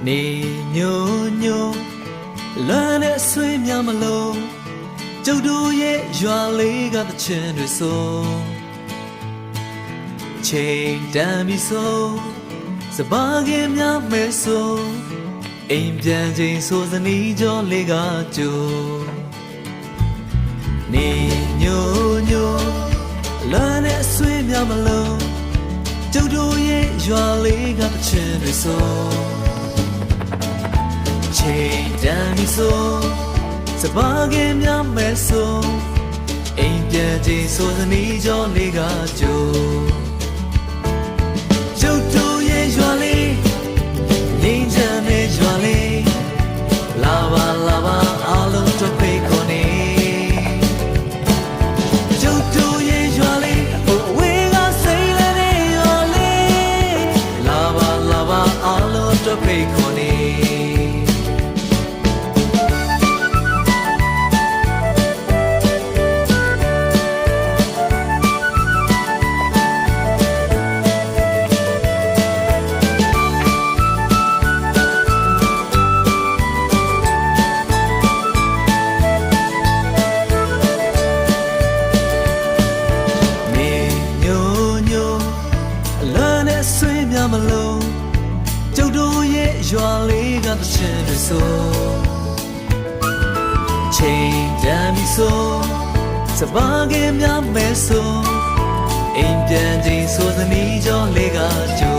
နေညိုညိုလမ်းနဲ့ဆွေးများမလို့ကျုပ်တို့ရဲ့ရွာလေးကတချင်တွေဆိုချိန်တန်ပြီဆိုစပါးကင်များမဲဆိုအိမ်ပြန်ချိန်ဆိုစနီးကြောလေးကကြိုနေညိုညိုလမ်းနဲ့ဆွေးများမလို့ကျုပ်တို့ရဲ့ရွာလေးကတချင်တွေဆိုချိန်တန်ပြီဆိုစပါးကင်များမဲဆိုအိမ်ပြန်ချိန်ဆိုစနီးကြောလေးကကြိုကျုပ်တို့ရဲ့ရွာလေးငြိမ်းချမ်းတဲ့ရွာလေးလာပါလာပါအားလုံးတို့ဖိတ်ခေါ်နေကျုပ်တို့ရဲ့ရွာလေးဟိုဝေးကစိတ်လည်းတဲ့ရွာလေးလာပါလာပါအားလုံးတို့ဖိတ်ခေါ်နေမလို့ကျုပ်တို့ရဲ့ရွာလေးကတချင်တွေဆိုချိန်တန်ပြီဆိုစပါးကင်များမဲဆိုအိမ်ပြန်ချိန်ဆိုသနီးကြောလေးကကြို